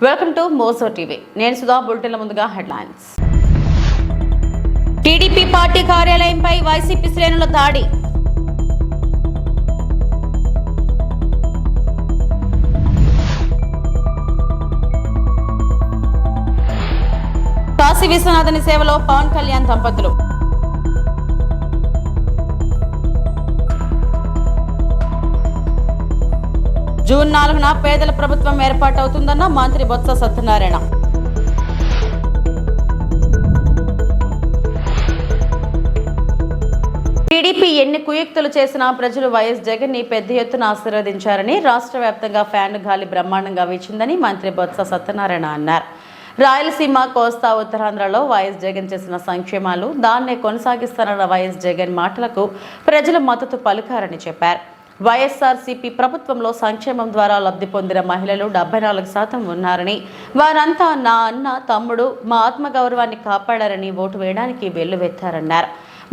Welcome to Mojo TV. నేను సుధా. బులెటిన్ల ముందుగా headlines. TDP party కార్యాలయంపై YCP శ్రేణుల దాడి. కాశీ విశ్వనాథుని సేవలో పవన్ కళ్యాణ్ దంపతులు. జూన్ 4న పేదల ప్రభుత్వం ఏర్పాటవుతుందన్న మంత్రి బొత్స సత్యనారాయణ. టీడీపీ ఎన్ని కుయుక్తులు చేసినా ప్రజలు వైఎస్ జగన్ ని పెద్ద ఎత్తున ఆశీర్వదించారని, రాష్ట్ర వ్యాప్తంగా ఫ్యాన్ గాలి బ్రహ్మాండంగా వీచిందని మంత్రి బొత్స సత్యనారాయణ అన్నారు. రాయలసీమ, కోస్తా, ఉత్తరాంధ్రలో వైఎస్ జగన్ చేసిన సంక్షేమాలు, దాన్నే కొనసాగిస్తారన్న వైఎస్ జగన్ మాటలకు ప్రజలు మద్దతు పలికారని చెప్పారు. వైఎస్ఆర్సీపీ ప్రభుత్వంలో సంక్షేమం ద్వారా లబ్ధి పొందిన మహిళలు 74% ఉన్నారని, వారంతా నా అన్న, తమ్ముడు, మా ఆత్మగౌరవాన్ని కాపాడారని ఓటు వేయడానికి వెల్లువెత్తారన్నారు.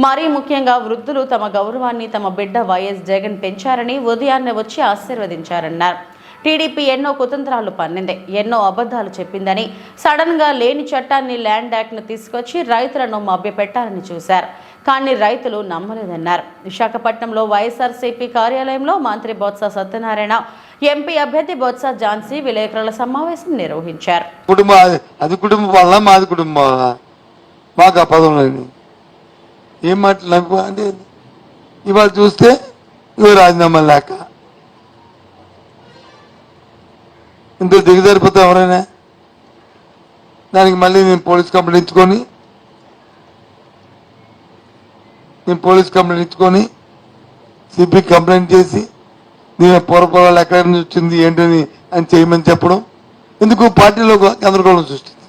మరీ ముఖ్యంగా వృద్ధులు తమ గౌరవాన్ని తమ బిడ్డ వైఎస్ జగన్ పెంచారని, ఉదయాన్నే వచ్చి ఆశీర్వదించారన్నారు. టీడీపీ ఎన్నో కుతంత్రాలు పన్నింది, ఎన్నో అబద్ధాలు చెప్పిందని, సడన్ గా లేని చట్టాన్ని, ల్యాండ్ యాక్ట్ ను తీసుకొచ్చి రైతులను మభ్యపెట్టాలని చూశారు. కానీ రైతులు నమ్మలేదన్నారు. విశాఖపట్నంలో వైఎస్ఆర్సీపీ కార్యాలయంలో మంత్రి బొత్స సత్యనారాయణ, ఎంపీ అభ్యర్థి బొత్స ఝాన్సీ విలేకరుల సమావేశం నిర్వహించారు. కుటుంబం వల్ల మాది కుటుంబం మాకు ఆ పదం లేదు. ఏం మాట్లాడు అంటే ఇవాళ చూస్తే ఇవి రాజీనామా లేక ఇంత దిగజారిపోతే ఎవరైనా దానికి మళ్ళీ నేను పోలీస్ కంప్లైంట్ ఇచ్చుకొని సిపి కంప్లైంట్ చేసి దీని పూర్వపరాలు ఎక్కడి నుంచి వచ్చింది ఏంటని అని చేయమని చెప్పడం ఎందుకు పార్టీలో గందరగోళం సృష్టించింది.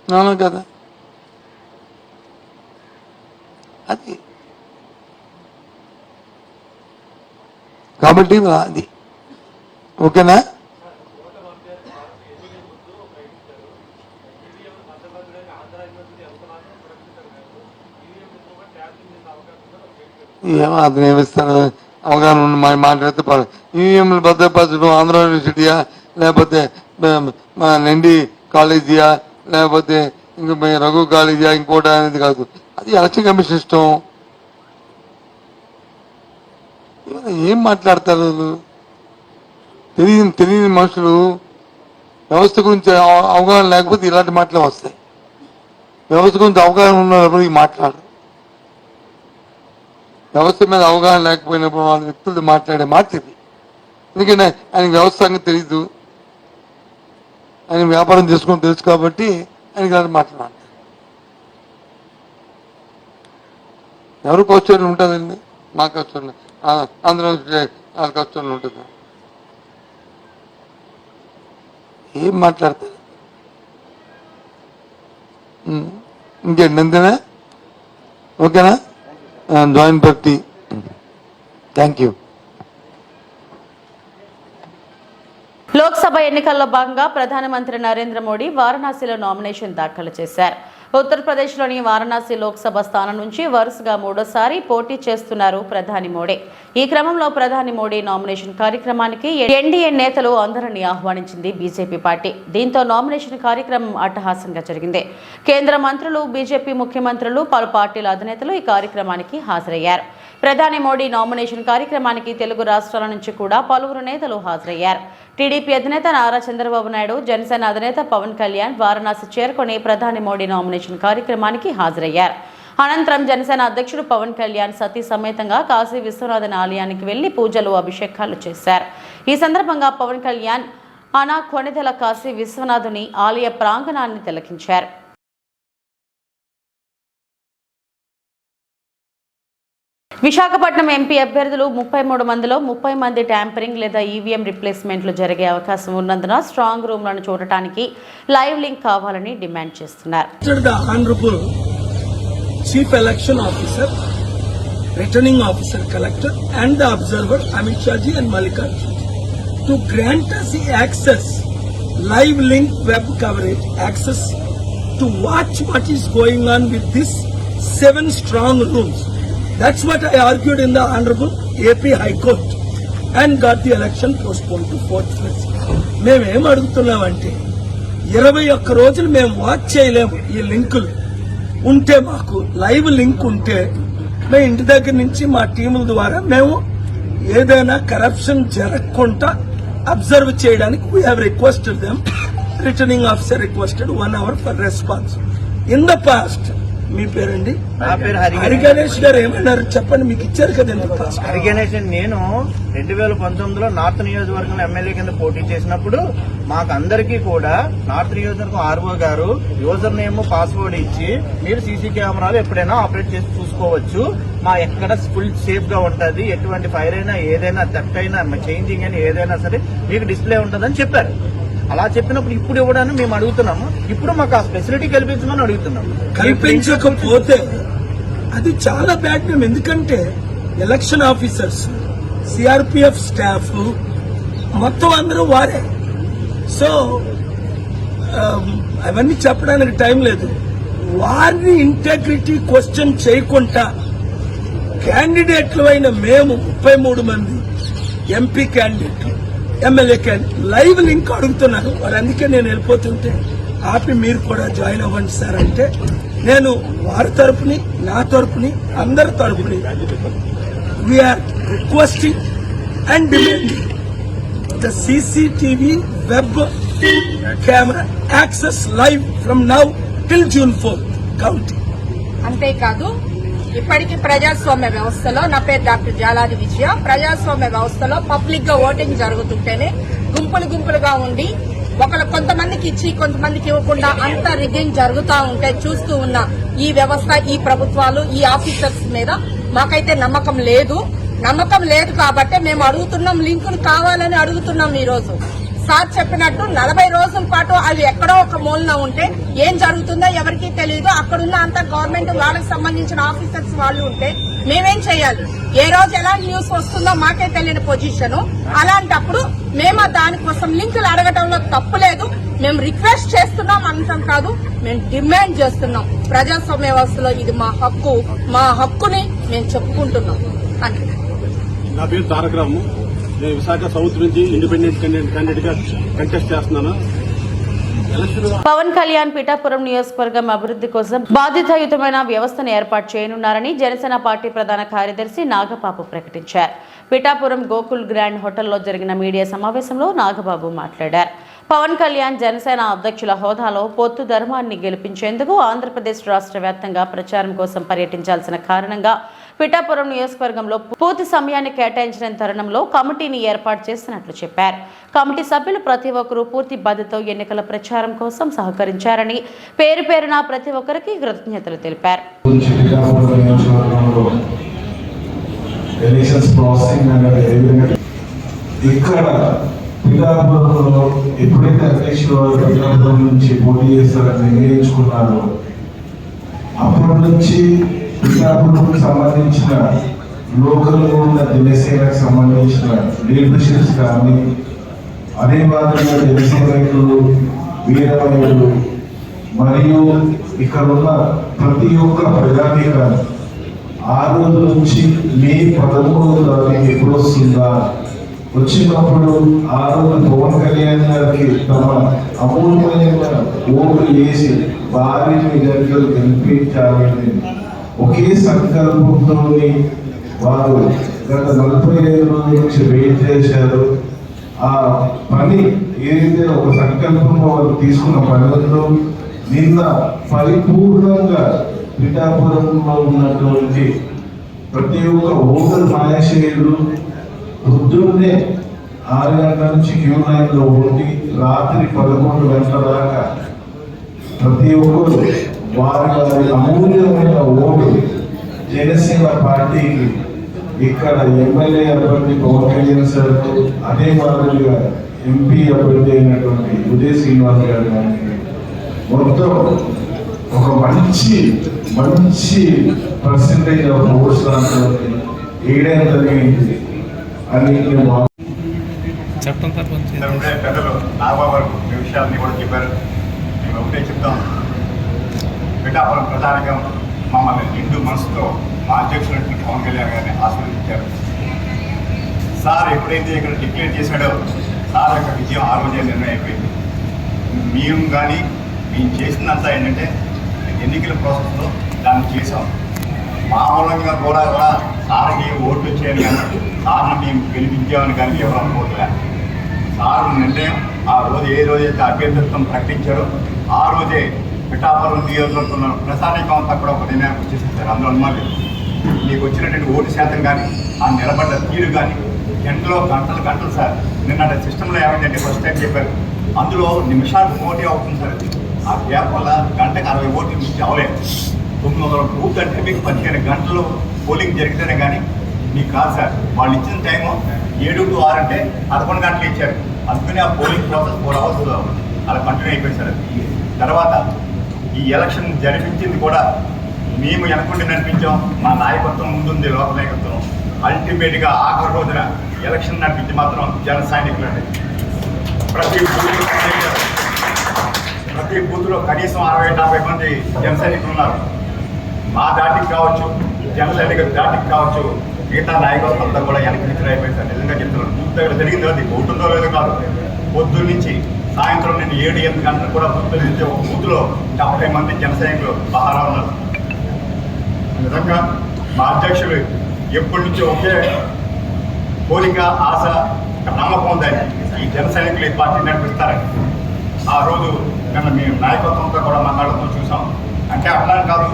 అవును కదా, అది కాబట్టి అది ఓకేనా. ఏమో అతను ఏమిస్తాడు అవగాహన మాట్లాడితే ఈవీఎంలు భద్రపరచడం ఆంధ్ర యూనివర్సిటీయా, లేకపోతే నండి కాలేజీయా, లేకపోతే ఇంక రఘు కాలేజీయా, ఇంకోటి అనేది కాదు. అది ఎలక్షన్ కమిషన్ ఇష్టం. ఏం మాట్లాడతారు తెలియని మనుషులు. వ్యవస్థ గురించి అవగాహన లేకపోతే ఇలాంటి మాటలే వస్తాయి. వ్యవస్థ గురించి అవగాహన ఉన్నప్పుడు ఈ మాట్లాడరు. వ్యవస్థ మీద అవగాహన లేకపోయినప్పుడు వాళ్ళ వ్యక్తులు మాట్లాడే మాట ఇది. ఎందుకంటే ఆయనకి వ్యవస్థ సంగతి తెలీదు, ఆయన వ్యాపారం చేసుకుని తెలుసు కాబట్టి ఆయనకి ఇలాంటి మాట్లాడాలి. ఎవరు క్వశ్చన్ ఉంటుందండి, మా క్వశ్చన్ ఆంధ్ర వాళ్ళ క్వశ్చన్ ఉంటుంది. ఏం మాట్లాడతారు ఇంకేంటి అంతేనా? ఓకేనా? Join party. Thank you. Lok Sabha ఎన్నికల్లో భాగంగా ప్రధానమంత్రి నరేంద్ర మోడీ వారణాసిలో నామినేషన్ దాఖలు చేశారు. ఉత్తరప్రదేశ్లోని వారణాసి లోక్సభ స్థానం నుంచి వరుసగా 3వ పోటీ చేస్తున్నారు ప్రధాని మోడీ. ఈ క్రమంలో ప్రధాని మోడీ నామినేషన్ కార్యక్రమానికి ఎన్డీఏ నేతలు అందరినీ ఆహ్వానించింది బీజేపీ పార్టీ. దీంతో నామినేషన్ కార్యక్రమం అట్టహాసంగా జరిగింది. కేంద్ర మంత్రులు, బీజేపీ ముఖ్యమంత్రులు, పలు పార్టీల అధినేతలు ఈ కార్యక్రమానికి హాజరయ్యారు. ప్రధాని మోడీ నామినేషన్ కార్యక్రమానికి తెలుగు రాష్ట్రాల నుంచి కూడా పలువురు నేతలు హాజరయ్యారు. టీడీపీ అధినేత నారా చంద్రబాబు నాయుడు, జనసేన అధినేత పవన్ కళ్యాణ్ వారణాసి చేరుకొని ప్రధాని మోడీ నామినేషన్ కార్యక్రమానికి హాజరయ్యారు. అనంతరం జనసేన అధ్యక్షుడు పవన్ కళ్యాణ్ సతీ సమేతంగా కాశీ విశ్వనాథన్ ఆలయానికి వెళ్లి పూజలు, అభిషేకాలు చేశారు. ఈ సందర్భంగా పవన్ కళ్యాణ్ కొణిదెల కాశీ విశ్వనాథుని ఆలయ ప్రాంగణాన్ని తిలకించారు. విశాఖపట్నం ఎంపీ అభ్యర్థులు 33 మందిలో 30 మంది ట్యాంపరింగ్ లేదా ఈవీఎం రిప్లేస్మెంట్లు జరిగే అవకాశం ఉన్నందున స్ట్రాంగ్ రూమ్లను చూడటానికి లైవ్ లింక్ కావాలని డిమాండ్ చేస్తున్నారు. Chief election officer, returning officer, collector and the observer Amit Shaji and Mallikarjun to grant us the access, live link web coverage access to watch what is going on with this 7 strong rooms. That's what I argued in the Honorable AP High Court. and got the election postponed to 4th February. మేమేం అడుగుతున్నామంటే 21 రోజులు మేము watch చేయలేము. ఈ లింకులు ఉంటే మాకు live link ఉంటే మేము ఇంటి దగ్గర నుంచి మా టీముల ద్వారా మేము ఏదైనా కరప్షన్ జరగకుండా అబ్జర్వ్ చేయడానికి we have requested them. Returning officer requested 1 hour for response. In the past మీ పేరండి? నా పేరు హరిగణేష్ గారు ఏమన్నారు చెప్పండి, మీకు ఇచ్చారు కదా ఎందుకు పాస్ట్? హరిగణేష్. నేను 2019లో నార్త్ నియోజకవర్గంలో ఎమ్మెల్యే కింద పోటీ చేసినప్పుడు మాకు అందరికీ కూడా నార్త్ నియోజకవర్గం ఆర్ఓ గారు యూజర్ నేమ్ పాస్వర్డ్ ఇచ్చి మీరు సీసీ కెమెరాలు ఎప్పుడైనా ఆపరేట్ చేసి చూసుకోవచ్చు, మా ఎక్కడ ఫుల్ సేఫ్ గా ఉంటది, ఎటువంటి ఫైర్ అయినా ఏదైనా థెఫ్ట్ అయినా చేంజింగ్ అయినా ఏదైనా సరే మీకు డిస్ప్లే ఉంటుందని చెప్పారు. అలా చెప్పినప్పుడు ఇప్పుడు ఇవ్వడానికి మేము అడుగుతున్నాము. ఇప్పుడు మాకు ఆ ఫెసిలిటీ కల్పించమని అడుగుతున్నాము. కల్పించకపోతే అది చాలా బ్యాడ్ నేమ్. ఎందుకంటే ఎలక్షన్ ఆఫీసర్స్, సిఆర్పిఎఫ్ స్టాఫ్ మొత్తం అందరూ వారే. సో అవన్నీ చెప్పడానికి టైం లేదు. వారిని ఇంటెగ్రిటీ క్వశ్చన్ చేయకుండా క్యాండిడేట్లు అయిన మేము 33 మంది ఎంపీ క్యాండిడేట్లు, ఎమ్మెల్యే క్యాండిడేట్ లైవ్ లింక్ అడుగుతున్నారు. మరి అందుకే నేను వెళ్ళిపోతుంటే ఆపి మీరు కూడా జాయిన్ అవ్వండి సార్ అంటే నేను వారి తరపుని, నా తరపుని, అందరి తరపుని we are requesting and demanding the CCTV web camera access live from now till June 4th counting. అంతేకాదు ఇప్పటికీ ప్రజాస్వామ్య వ్యవస్థలో, నా పేరు డాక్టర్ జాలాది విజయ, ప్రజాస్వామ్య వ్యవస్థలో పబ్లిక్ గా ఓటింగ్ జరుగుతుంటేనే గుంపులుగా ఉండి కొంతమందికి ఇచ్చి కొంతమందికి ఇవ్వకుండా అంత రిగ్గింగ్ జరుగుతూ ఉంటే చూస్తూ ఉన్న ఈ వ్యవస్థ, ఈ ప్రభుత్వాలు, ఈ ఆఫీసర్స్ మీద మాకైతే నమ్మకం లేదు కాబట్టి మేము అడుగుతున్నాం, లింకులు కావాలని అడుగుతున్నాం. ఈ రోజు సార్ చెప్పినట్టు 40 రోజుల పాటు అవి ఎక్కడో ఒక మూలన ఉంటే ఏం జరుగుతుందో ఎవరికీ తెలియదు. అక్కడున్న అంత గవర్నమెంట్ వాళ్ళకి సంబంధించిన ఆఫీసర్స్ వాళ్ళు ఉంటే మేమేం చేయాలి? ఏ రోజు ఎలాంటి న్యూస్ వస్తుందో మాకే తెలియని పొజిషన్. అలాంటప్పుడు మేము దానికోసం లింకులు అడగటంలో తప్పులేదు. మేము రిక్వెస్ట్ చేస్తున్నాం అంతం కాదు, మేము డిమాండ్ చేస్తున్నాం. ప్రజాస్వామ్య వ్యవస్థలో ఇది మా హక్కు, మా హక్కుని మేము చెప్పుకుంటున్నాం అని. నా పేరు తారక రాము. నేను విశాఖ సౌత్ నుంచి ఇండిపెండెంట్ క్యాండిడేట్ గా కంటెస్ట్ చేస్తున్నాను. పవన్ కళ్యాణ్ పిఠాపురం నియోజకవర్గం అభివృద్ధి కోసం బాధ్యతాయుతమైన వ్యవస్థను ఏర్పాటు చేయనున్నారని జనసేన పార్టీ ప్రధాన కార్యదర్శి నాగబాబు ప్రకటించారు. పిఠాపురం గోకుల్ గ్రాండ్ హోటల్లో జరిగిన మీడియా సమావేశంలో నాగబాబు మాట్లాడారు. పవన్ కళ్యాణ్ జనసేన అధ్యక్షుల హోదాలో పొత్తు ధర్మాన్ని గెలిపించేందుకు ఆంధ్రప్రదేశ్ రాష్ట్ర వ్యాప్తంగా ప్రచారం కోసం పర్యటించాల్సిన కారణంగా పిఠాపురం నియోజకవర్గంలో పూర్తి సమయాన్ని కేటాయించిన తరుణంలో కమిటీని ఏర్పాటు చేసినట్లు చెప్పారు. కమిటీ సభ్యులు ప్రతి ఒక్కరూ పూర్తి బాధ్యతతో ఎన్నికల ప్రచారం కోసం సహకరించారని పేరున ప్రతి ఒక్కరికి కృతజ్ఞతలు తెలిపారు. పిఠాపురంలో ఎప్పుడైతే అధ్యక్షులు పిఠాపురం నుంచి పోటీ చేస్తారని నిర్ణయించుకున్నారో అప్పటి నుంచి పిఠాపురంకు సంబంధించిన లోకల్లో ఉన్న జనసేనకు సంబంధించిన లీడర్షిప్స్ కానీ, అదే మాదిరిగా జనసేనకులు, వీరమయులు మరియు ఇక్కడ ఉన్న ప్రతి ఒక్క ప్రజానీకాన్ని ఆ రోజు నుంచి మే 13వ తారీఖు ఎప్పుడు వస్తుందా, వచ్చినప్పుడు ఆ రోజు పవన్ కళ్యాణ్ గారికి తమ అమూల్యమైన ఓట్లు వేసి భారీ మెజారిటీలో గెలిపించాలని ఒకే సంకల్పంతో వారు గత 45 రోజుల నుంచి వెయిట్ చేశారు. ఆ పని ఏదైతే ఒక సంకల్పంలో వారు తీసుకున్న పనుల్లో నిన్న పరిపూర్ణంగా పిఠాపురంలో ఉన్నటువంటి ప్రతి ఒక్క ఓటర్ మహాశయులు పొద్దున్నే 6 గంటల నుంచి క్యూ లైన్లో ఉండి రాత్రి 11 గంటల దాకా ప్రతి ఒక్కరు వారి అమూల్యమైన ఓటు జనసేన పార్టీకి ఇక్కడ ఎమ్మెల్యే అభ్యర్థి పవన్ కళ్యాణ్ సార్, అదే మాదిరిగా ఎంపీ అభ్యర్థి అయినటువంటి ఉదయ్ శ్రీనివాస్ గారు కానీ మొత్తం ఒక మంచి పర్సెంటేజ్ ఆఫ్ ఓట్స్ వేయడం జరిగింది అని పెద్దలు నాగబాబు గారు ఈ విషయాన్ని కూడా చెప్పారు. మేము ఒకటే చెప్తాం, పిఠాపురం ప్రధానంగా మమ్మల్ని నిండు మనసుతో మా అధ్యక్షుడు పవన్ కళ్యాణ్ గారిని ఆశీర్వదించారు. సార్ ఎప్పుడైతే ఇక్కడ డిక్లేర్ చేశాడో సార్ యొక్క విజయం ఆ రోజే నిర్ణయం అయిపోయింది. మేము కానీ మేము చేసిందంతా ఏంటంటే ఎన్నికల ప్రాసెస్లో దాన్ని చేసాం. మామూలంగా కూడా సార్కి ఓట్లు వచ్చాయని కానీ సార్ని మేము గెలిపించామని కానీ ఎవరు అనుకోవట్లే. సార్ నిర్ణయం ఆ రోజు ఏ రోజైతే అభ్యర్థిత్వం ప్రకటించారో ఆ రోజే పిఠాపురం నియోజకవర్గంలో ప్రశానికం అంతా కూడా ఒక నిర్ణయానికి వచ్చేసింది. అందులో అనుమానం మీకు వచ్చినటువంటి ఓటు శాతం కానీ ఆ నిలబడ్డ తీరు కానీ గంటలు సార్ నిన్న సిస్టంలో ఏమైందంటే ఫస్ట్ టైం చెప్పారు, అందులో నిమిషాలకు పోటీ అవుతుంది సార్. ఆ గ్యాప్ వల్ల గంటకు 60 ఓట్లు మించి అవ్వలేదు. 900 బూత్ అంటే మీకు 15 గంటలు పోలింగ్ జరిగితేనే కానీ మీకు కాదు సార్. వాళ్ళు ఇచ్చిన టైము 7 to 6 అంటే 11 గంటలు ఇచ్చారు. అందుకని ఆ పోలింగ్ ప్రాసెస్ 4 hours అలా కంటిన్యూ అయిపోయింది సార్. తర్వాత ఈ ఎలక్షన్ జరిపించింది కూడా మేము వెనకుండి నడిపించాం. మా నాయకత్వం ముందుంది, లోక నాయకత్వం. అల్టిమేట్గా ఆఖరి రోజున ఎలక్షన్ నడిపించి మాత్రం జన సైనికులు అండి. ప్రతి బూత్లో కనీసం 60-50 మంది జన సైనికులు ఉన్నారు. మా దాటికి కావచ్చు, జన సైనికుల దాటికి కావచ్చు, మిగతా నాయకత్వం అంతా కూడా వెనక్కి నిచ్చిన అయిపోయింది సార్. నిజంగా చెప్తున్నాను, బూత్ దగ్గర జరిగింది అది ఉంటుందో లేదో కాదు. పొద్దున్న నుంచి సాయంత్రం నేను 7-8 గంటలు కూడా బూత్ల నుంచి ఒక బూత్లో 70 మంది జన సైనికులు పహారా ఉన్నారు. నిజంగా మా అధ్యక్షులు ఎప్పటి నుంచో ఒకే కోరిక, ఆశ, నమ్మకం ఉందని ఈ జన సైనికులు ఈ పార్టీ నడిపిస్తారని. ఆ రోజు కన్నా మేము నాయకత్వంతో కూడా మాట్లాడుతూ చూసాం. అంటే అట్లా కాదు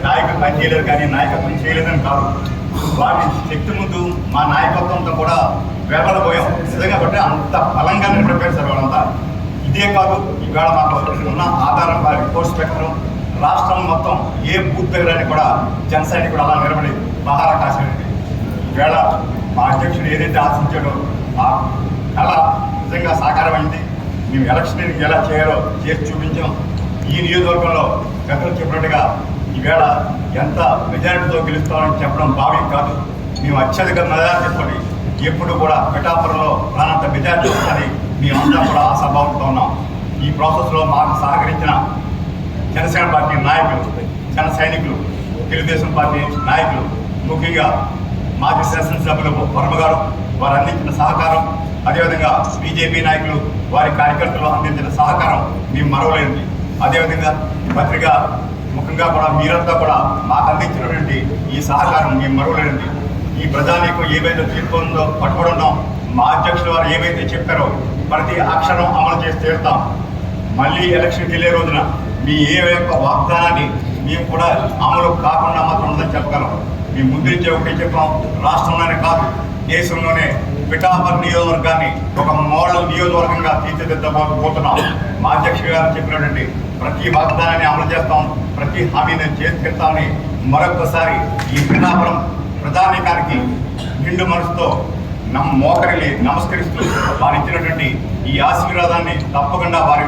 నాయకులు పని చేయలేదు కానీ నాయకత్వం చేయలేదని కాదు, వారి శక్తి ముందు మా నాయకత్వంతో కూడా వేపడబోయాం. నిజంగా బట్టి అంత బలంగా నిలబడిపోయారు సార్ వాళ్ళంతా. ఇదే కాదు, ఈవేళ మాకు ఉన్న ఆధారం రిపోర్ట్స్ ప్రకారం రాష్ట్రం మొత్తం ఏ బూత్ దగ్గరని కూడా జన సైనికుడు అలా నిలబడి పహారా కాసేది. ఈవేళ మా అధ్యక్షుడు ఏదైతే ఆశించాడో ఆ కళ నిజంగా సాకారమైంది. మేము ఎలక్షన్ ఎలా చేయాలో చేసి చూపించాం. ఈ నియోజకవర్గంలో గతంలో చెప్పినట్టుగా ఈవేళ ఎంత మెజారిటీతో గెలుస్తామని చెప్పడం భావ్యం కాదు. మేము అత్యధిక మెజారిటీ చెప్పండి ఎప్పుడు కూడా పిఠాపురంలో రానంత మెజారిటీ వస్తుందని మేమంతా కూడా ఆశాభావంతో ఉన్నాం. ఈ ప్రాసెస్లో మాకు సహకరించిన జనసేన పార్టీ నాయకులు, జన సైనికులు, తెలుగుదేశం పార్టీ నాయకులు, ముఖ్యంగా మాజీ శాసనసభ్యులు వర్మ గారు వారు అందించిన సహకారం, అదేవిధంగా బీజేపీ నాయకులు వారి కార్యకర్తలు అందించిన సహకారం మేము మరవలేనిది. అదేవిధంగా పత్రిక ముఖ్యంగా కూడా మీరంతా కూడా మాకు అందించినటువంటి ఈ సహకారం మేము మరవలేనిది. ఈ ప్రజానీకం ఏవైతే తీర్పుందో పట్టుబడున్నాం, మా అధ్యక్షులు వారు ఏవైతే చెప్పారో ప్రతి అక్షరం అమలు చేసి తీరుతాం. మళ్ళీ ఎలక్షన్కి వెళ్ళే రోజున మీ ఏ యొక్క వాగ్దానాన్ని మేము కూడా అమలు కాకుండా మాత్రం ఉందని చెప్పగలం. మేము ముందు నుంచే ఒకటి చెప్పాం, రాష్ట్రంలోనే కాదు దేశంలోనే పిఠాపురం నియోజకవర్గాన్ని ఒక మోడల్ నియోజకవర్గంగా తీర్చిదిద్దబోతున్నాం. మా అధ్యక్షుడు గారు చెప్పినటువంటి ప్రతి వాగ్దానాన్ని అమలు చేస్తాం, ప్రతి హామీని చేసి తీరుతామని మరొకసారి ఈ పిఠాపురం ప్రధానికానికి నిండు మనసుతో మోకరిని నమస్కరిస్తూ వారు ఇచ్చినటువంటి ఈ ఆశీర్వాదాన్ని తప్పకుండా వారి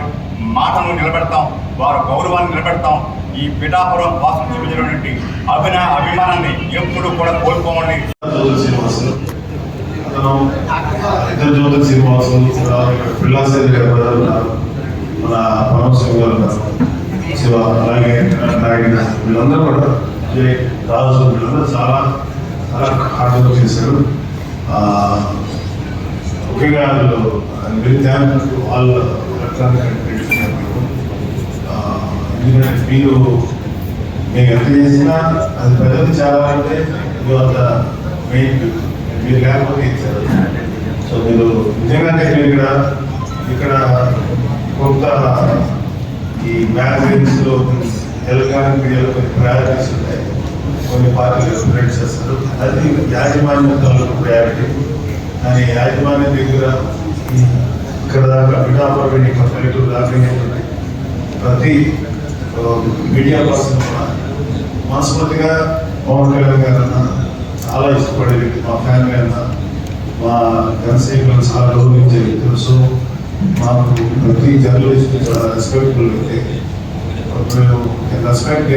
మాటను నిలబెడతాం, వారి గౌరవాన్ని నిలబెడతాం. ఈ పిఠాపురం వాసులు చూపించినటువంటి అభిమానాన్ని ఎప్పుడు కూడా కోల్పోమని జ్యోతి శ్రీనివాసు, పిల్లాసేది గారు ఉన్నారు, మన పరమశివ గారు ఉన్నారు, శివ, అలాగే నాయుడు, వీళ్ళందరూ కూడా రాజు, వీళ్ళందరూ చాలా హార్డ్ వర్క్ చేశారు. ముఖ్యంగా వెరీ థ్యాంక్ ఆల్ ఎలక్ట్రానిక్ ఎందుకంటే మీరు ఎంత చేసినా అది ప్రజలు చాలా అంటే అంత మెయిన్ మీరు లేకపోతే ఇచ్చారు. సో మీరు నిజంగా మీరు ఇక్కడ కొంత ఈ మ్యాగజైన్స్లో ఎలక్ట్రానిక్ మీడియాలో కొన్ని ప్రయారిటీస్ ఉంటాయి, కొన్ని పార్టీలు స్ప్రెడ్ చేస్తారు. అది యాజమాన్యం తాలూకు ప్రయారిటీ. కానీ యాజమాన్యం దగ్గర ఇక్కడ దాకా పిఠాపురం పల్లెటూరు దాకా ప్రతి మీడియా పర్సన్ కూడా మనస్ఫూర్తిగా పవన్ కళ్యాణ్ గారు అన్న చాలా ఇష్టపడే వ్యక్తి, మా ఫ్యామిలీ అన్న, మా జనసైనికులను చాలా గౌరవించే వ్యక్తులు. సో మాకు ప్రతి జర్నలిస్ట్ చాలా రెస్పెక్టబుల్ వ్యక్తి. రెస్పెక్ట్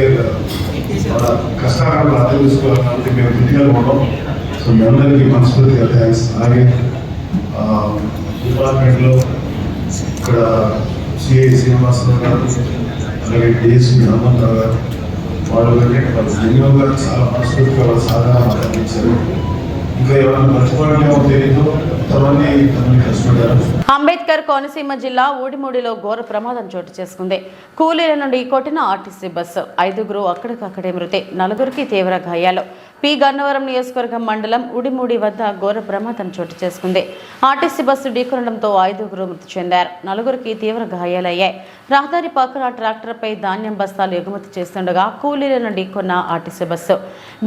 చాలా కష్టాలను అర్థం చేసుకోవాలి కాబట్టి మేము క్రిటికల్ ఉండడం. సో మీ అందరికీ మనస్ఫూర్తిగా థ్యాంక్స్. అలాగే డిపార్ట్మెంట్లో ఇక్కడ సిఐ శ్రీనివాసరావు గారు, అలాగే డిఎస్పీ హనుమంతరావు గారు, వాళ్ళు జన్యుగా చాలా మనస్ఫూర్తిగా సాధన అందించారు. ఇంకా ఎవరైనా మర్చిపోవడమేమో తెలియదు. కొంతమంది కష్టపడ్డారు. అంబేద్కర్ కోనసీమ జిల్లా ఊడిమూడిలో ఘోర ప్రమాదం చోటు చేసుకుంది. కూలీల నుండి కొట్టిన ఆర్టీసీ బస్సు 5గురు అక్కడికక్కడే మృతి, 4గురికి తీవ్ర గాయాలు. పి గన్నవరం నియోజకవర్గం మండలం ఉడిమూడి వద్ద ఘోర ప్రమాదం చోటు చేసుకుంది. ఆర్టీసీ బస్సు ఢీకొనడంతో 5గురు మృతి చెందారు, 4గురికి తీవ్ర గాయాలయ్యాయి. రహదారి పక్కన ట్రాక్టర్పై ధాన్యం బస్తాలు ఎగుమతి చేస్తుండగా కూలీల నుండి కొన్న ఆర్టీసీ బస్సు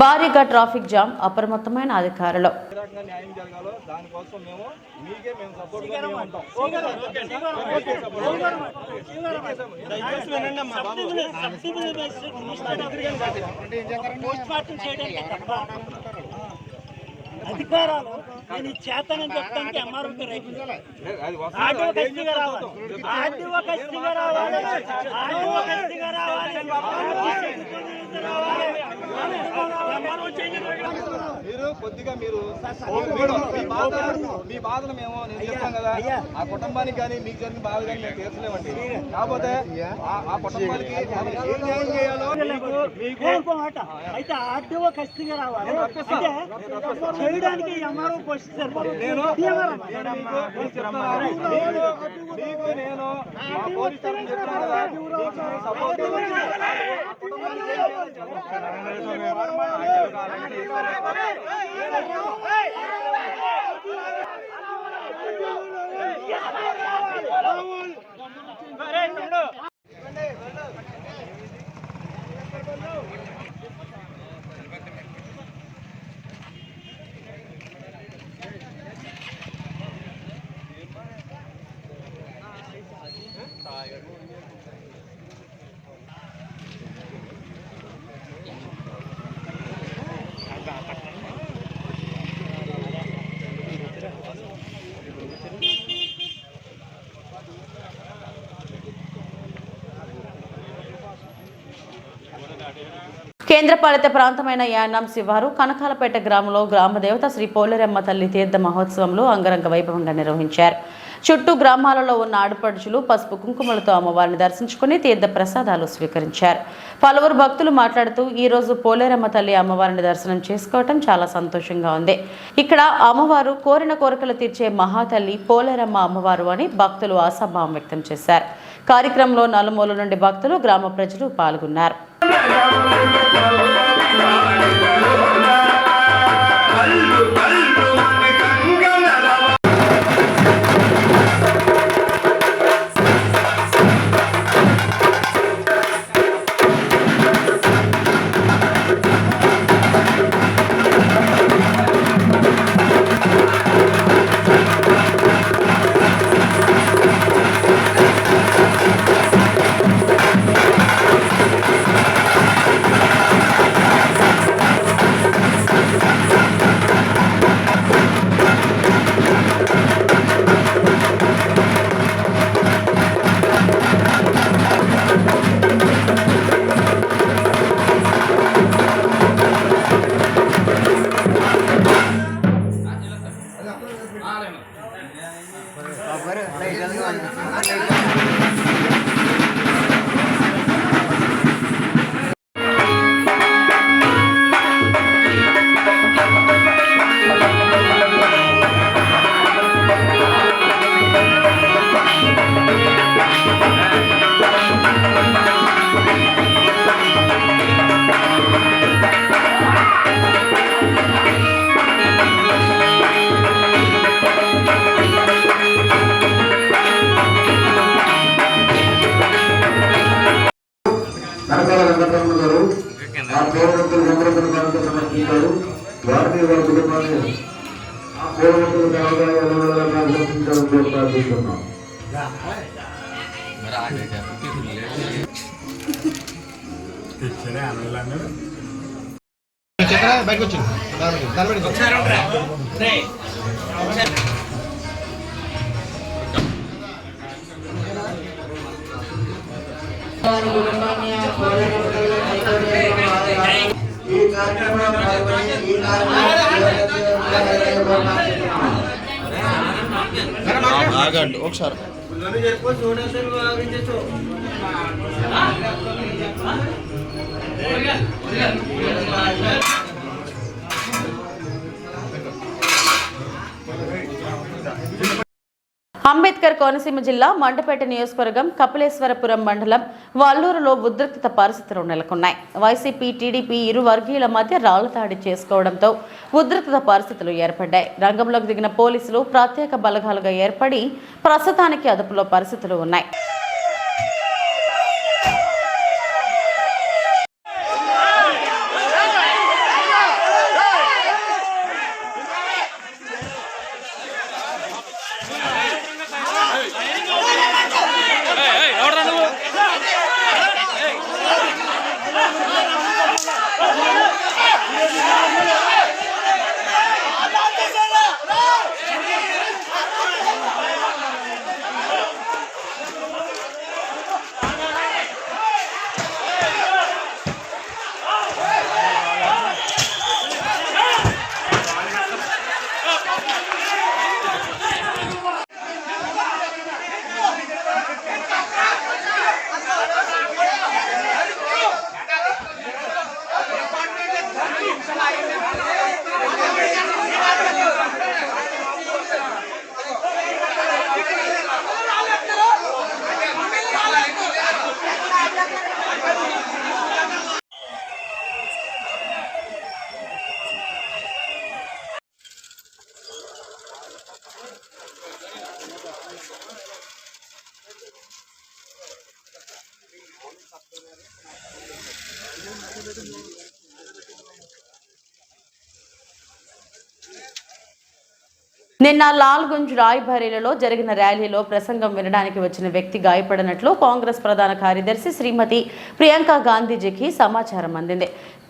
భారీగా ట్రాఫిక్ జామ్. అప్రమత్తమైన అధికారులు అధికారాలు నేను చేతనని చెప్తానికి ఎంఆర్ఓకి రైతు ఆర్డీఓ ఖచ్చితంగా రావాలి, ఆర్డీఓ ఖచ్చితంగా రావాలి, ఆర్డీఓ ఖచ్చితంగా రావాలి. మీరు కొద్దిగా మీరు మీ బాధలు మేము నేను చెప్తాం కదా, ఆ కుటుంబానికి కానీ మీకు జరిగిన బాధ కానీ మేము తీర్చలేమండి. కాకపోతే ఆ కుటుంబానికి ఏం న్యాయం చేయాలో అయితే ఆర్డీఓ ఖచ్చితంగా రావాలి. అంటే చేయడానికి ఎంఆర్ఓ పోస్ట్ నేను కేంద్రపాలిత ప్రాంతమైన యానాం శివారు కనకాలపేట గ్రామంలో గ్రామదేవత శ్రీ పోలేరమ్మ తల్లి తీర్థ మహోత్సవంలో అంగరంగ వైభవంగా నిర్వహించారు. చుట్టూ గ్రామాలలో ఉన్న ఆడపడుచులు పసుపు కుంకుమలతో అమ్మవారిని దర్శించుకుని తీర్థ ప్రసాదాలు స్వీకరించారు. పలువురు భక్తులు మాట్లాడుతూ ఈ రోజు పోలేరమ్మ తల్లి అమ్మవారిని దర్శనం చేసుకోవటం చాలా సంతోషంగా ఉంది. ఇక్కడ అమ్మవారు కోరిన కోరికలు తీర్చే మహాతల్లి పోలేరమ్మ అమ్మవారు అని భక్తులు ఆశాభావం వ్యక్తం చేశారు. కార్యక్రమంలో నలుమూల నుండి భక్తులు, గ్రామ ప్రజలు పాల్గొన్నారు. నరకాల వెంకటరమణ గారు ఆ పూర్వభక్తులు వెంకటరమణ గారితో సమర్పించారు. వారిని వారి కుటుంబాన్ని ఆ పూర్వభక్తులు నిర్వర్తించాలని ప్రార్థిస్తున్నాం. బయటకు వచ్చింది ఒకసారి అంబేద్కర్ కోనసీమ జిల్లా మండపేట నియోజకవర్గం కపిలేశ్వరపురం మండలం వల్లూరులో ఉద్రిక్తత పరిస్థితులు నెలకొన్నాయి. వైసీపీ, టీడీపీ ఇరు వర్గీయుల మధ్య రాళ్లదాడి చేసుకోవడంతో ఉద్రిక్తత పరిస్థితులు ఏర్పడ్డాయి. రంగంలోకి దిగిన పోలీసులు ప్రత్యేక బలగాలుగా ఏర్పడి ప్రస్తుతానికి అదుపులో పరిస్థితులు ఉన్నాయి. నిన్న లాల్గుంజ్ రాయ్బరేలీలో జరిగిన ర్యాలీలో ప్రసంగం వినడానికి వచ్చిన వ్యక్తి గాయపడినట్లు కాంగ్రెస్ ప్రధాన కార్యదర్శి శ్రీమతి ప్రియాంక గాంధీజీకి సమాచారం అందింది.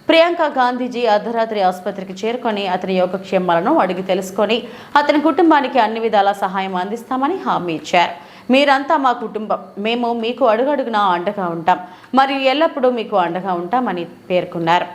ప్రియాంక గాంధీజీ అర్ధరాత్రి ఆసుపత్రికి చేరుకొని అతని యోగక్షేమాలను అడిగి తెలుసుకొని అతని కుటుంబానికి అన్ని విధాల సహాయం అందిస్తామని హామీ ఇచ్చారు. మీరంతా మా కుటుంబం, మేము మీకు అడుగడుగునా అండగా ఉంటాం మరియు ఎల్లప్పుడూ మీకు అండగా ఉంటామని పేర్కొన్నారు.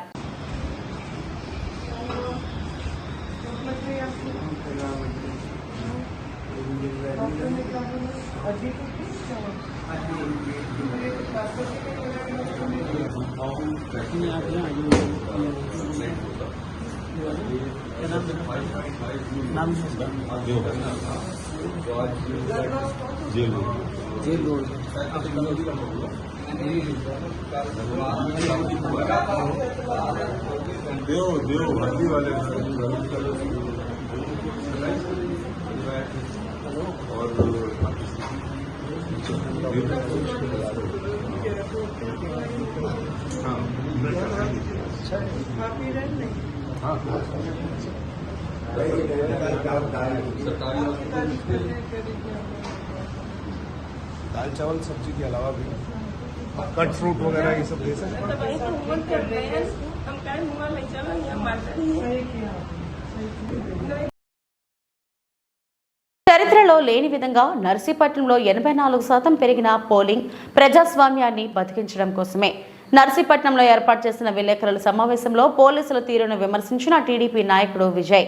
दाल चावल सब्जी के अलावा भी कट फ्रूट वगैरह ये सब दे सकते हैं। చరిత్రలో లేని విధంగా నర్సీపట్నంలో 84% పెరిగిన పోలింగ్ ప్రజాస్వామ్యాన్ని బతికించడం కోసమే నర్సీపట్నంలో ఏర్పాటు చేసిన విలేకరుల సమావేశంలో పోలీసుల తీరును విమర్శించిన టీడీపీ నాయకుడు విజయ్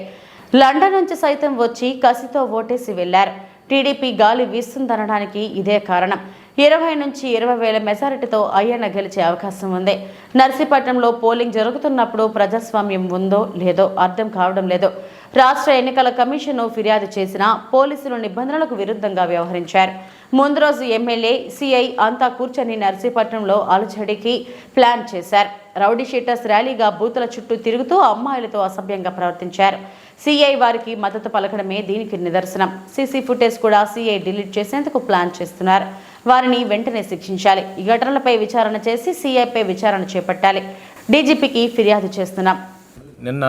లండన్ నుంచి సైతం వచ్చి కసితో ఓటేసి వెళ్లారు. టీడీపీ గాలి వీస్తుందనడానికి ఇదే కారణం. 20 నుంచి 20,000 మెజారిటీతో అయ్యన్న గెలిచే అవకాశం ఉంది. నర్సీపట్నంలో పోలింగ్ జరుగుతున్నప్పుడు ప్రజాస్వామ్యం ఉందో లేదో అర్థం కావడం లేదు. రాష్ట్ర ఎన్నికల కమిషన్ ఫిర్యాదు చేసినా పోలీసులు నిబంధనలకు విరుద్ధంగా వ్యవహరించారు. ముందు రోజు ఎమ్మెల్యే, సిఐ అంతా కూర్చొని నర్సీపట్నంలో అలజడికి ప్లాన్ చేశారు. రౌడీ షీటర్స్ ర్యాలీగా బూతుల చుట్టూ తిరుగుతూ అమ్మాయిలతో అసభ్యంగా ప్రవర్తించారు. సిఐ వారికి మద్దతు పలకడమే దీనికి నిదర్శనం. సీసీ ఫుటేజ్ కూడా సిఐ డిలీట్ చేసేందుకు ప్లాన్ చేస్తున్నారు. వారిని వెంటనే శిక్షించాలి. ఈ ఘటనలపై విచారణ చేసి సిఐపై విచారణ చేపట్టాలి. డీజీపీకి ఫిర్యాదు చేస్తున్నాం. నిన్న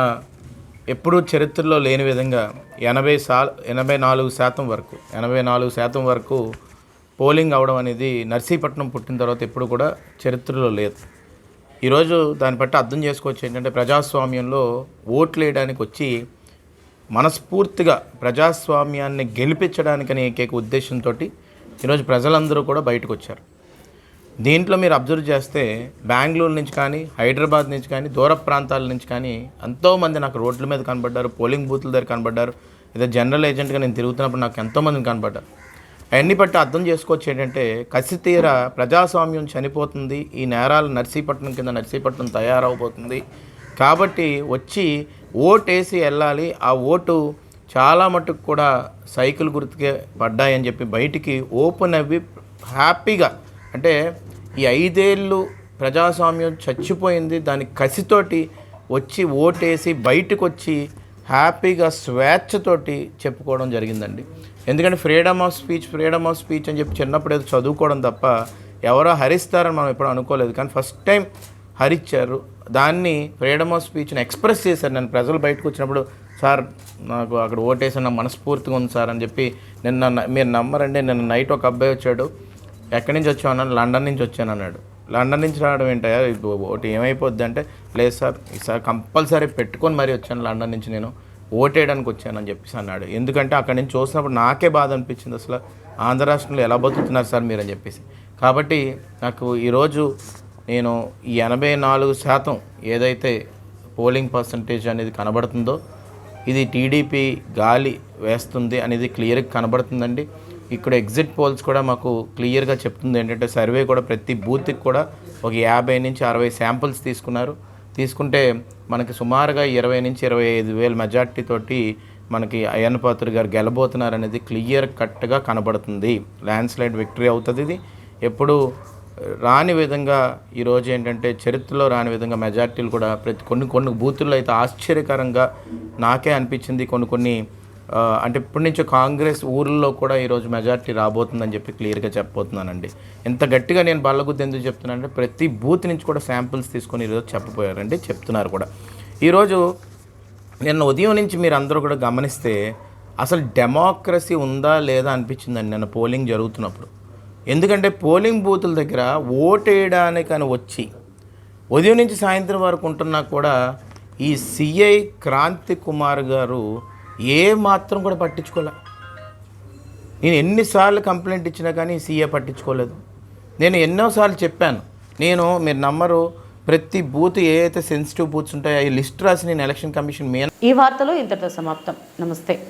ఎప్పుడూ చరిత్రలో లేని విధంగా 84% వరకు పోలింగ్ అవడం అనేది నర్సీపట్నం పుట్టిన తర్వాత ఎప్పుడు కూడా చరిత్రలో లేదు. ఈరోజు దాన్ని బట్టి అర్థం చేసుకోవచ్చు ఏంటంటే ప్రజాస్వామ్యంలో ఓట్లు వేయడానికి వచ్చి మనస్ఫూర్తిగా ప్రజాస్వామ్యాన్ని గెలిపించడానికనే ఏకైక ఉద్దేశంతో ఈరోజు ప్రజలందరూ కూడా బయటకు వచ్చారు. దీంట్లో మీరు అబ్జర్వ్ చేస్తే బెంగళూరు నుంచి కానీ, హైదరాబాద్ నుంచి కానీ, దూర ప్రాంతాల నుంచి కానీ ఎంతోమంది నాకు రోడ్ల మీద కనబడ్డారు, పోలింగ్ బూత్ల దగ్గర కనబడ్డారు. ఏదో జనరల్ ఏజెంట్గా నేను తిరుగుతున్నప్పుడు నాకు ఎంతోమంది కనబడ్డారు. అవన్నీ బట్టి అర్థం చేసుకోవచ్చు ఏంటంటే కసితీర ప్రజాస్వామ్యం చనిపోతుంది. ఈ నేరాలు నర్సీపట్నం కింద నర్సీపట్నం తయారవబోతుంది. కాబట్టి వచ్చి ఓటేసి వెళ్ళాలి. ఆ ఓటు చాలా మటుకు కూడా సైకిల్ గుర్తుకే పడ్డాయని చెప్పి బయటికి ఓపెన్ అవ్వి హ్యాపీగా, అంటే ఈ 5 ఏళ్ళు ప్రజాస్వామ్యం చచ్చిపోయింది, దాని కసితోటి వచ్చి ఓటేసి బయటకు వచ్చి హ్యాపీగా స్వేచ్ఛతోటి చెప్పుకోవడం జరిగిందండి. ఎందుకంటే ఫ్రీడమ్ ఆఫ్ స్పీచ్ అని చెప్పి చిన్నప్పుడు ఏదో చదువుకోవడం తప్ప ఎవరో హరిస్తారని మనం ఎప్పుడు అనుకోలేదు. కానీ ఫస్ట్ టైం హరిచ్చారు, దాన్ని ఫ్రీడమ్ ఆఫ్ స్పీచ్ని ఎక్స్ప్రెస్ చేశారు. నేను ప్రజలు బయటకు వచ్చినప్పుడు, సార్ నాకు అక్కడ ఓటేసి నా మనస్ఫూర్తిగా ఉంది సార్ అని చెప్పి, మీరు నమ్మరండి, నిన్న నైట్ ఒక అబ్బాయి వచ్చాడు, ఎక్కడి నుంచి వచ్చాను, లండన్ నుంచి వచ్చాను అన్నాడు. లండన్ నుంచి రావడం ఏంటయ్యా, ఓటు ఏమైపోద్ది అంటే, లేదు సార్ ఈసారి కంపల్సరీ పెట్టుకొని మరీ వచ్చాను లండన్ నుంచి, నేను ఓటేయడానికి వచ్చానని చెప్పేసి అన్నాడు. ఎందుకంటే అక్కడి నుంచి చూసినప్పుడు నాకే బాధ అనిపించింది, అసలు ఆంధ్ర రాష్ట్రంలో ఎలా బతుకుతున్నారు సార్ మీరు అని చెప్పేసి. కాబట్టి నాకు ఈరోజు నేను ఈ 84% ఏదైతే పోలింగ్ పర్సంటేజ్ అనేది కనబడుతుందో ఇది టీడీపీ గాలి వేస్తుంది అనేది క్లియర్గా కనబడుతుందండి. ఇక్కడ ఎగ్జిట్ పోల్స్ కూడా మాకు క్లియర్గా చెప్తుంది ఏంటంటే, సర్వే కూడా ప్రతి బూత్కి కూడా ఒక 50 నుంచి 60 శాంపుల్స్ తీసుకుంటే మనకి సుమారుగా 20 నుంచి 25,000 మెజార్టీ తోటి మనకి అయ్యన్న పాత్రుడు గారు గెలబోతున్నారు అనేది క్లియర్ కట్గా కనబడుతుంది. ల్యాండ్ స్లైడ్ విక్టరీ అవుతుంది. ఇది ఎప్పుడు రాని విధంగా ఈరోజు ఏంటంటే చరిత్రలో రాని విధంగా మెజార్టీలు కూడా కొన్ని బూతుల్లో అయితే ఆశ్చర్యకరంగా నాకే అనిపించింది. కొన్ని అంటే ఇప్పటి నుంచో కాంగ్రెస్ ఊర్లలో కూడా ఈరోజు మెజార్టీ రాబోతుందని చెప్పి క్లియర్గా చెప్పబోతున్నానండి. ఎంత గట్టిగా నేను బల్లగుద్ది ఎందుకు చెప్తున్నానంటే, ప్రతి బూత్ నుంచి కూడా శాంపిల్స్ తీసుకొని ఈరోజు చెప్పబోయారండి, చెప్తున్నారు కూడా. ఈరోజు నిన్న ఉదయం నుంచి మీరు అందరూ కూడా గమనిస్తే అసలు డెమోక్రసీ ఉందా లేదా అనిపించిందండి నిన్న పోలింగ్ జరుగుతున్నప్పుడు. ఎందుకంటే పోలింగ్ బూతుల దగ్గర ఓటేయడానికని వచ్చి ఉదయం నుంచి సాయంత్రం వరకు ఉంటున్నా కూడా ఈ సిఐ క్రాంతి కుమార్ గారు ఏ మాత్రం కూడా పట్టించుకోలే. నేను ఎన్నిసార్లు కంప్లైంట్ ఇచ్చినా కానీ సీఏ పట్టించుకోలేదు. నేను ఎన్నోసార్లు చెప్పాను, మీరు నమ్మరు, ప్రతి బూత్ ఏ అయితే సెన్సిటివ్ బూత్స్ ఉంటాయో ఈ లిస్ట్ రాసి నేను ఎలక్షన్ కమిషన్ ఈ వార్తలు ఇంతటితో సమాప్తం. నమస్తే.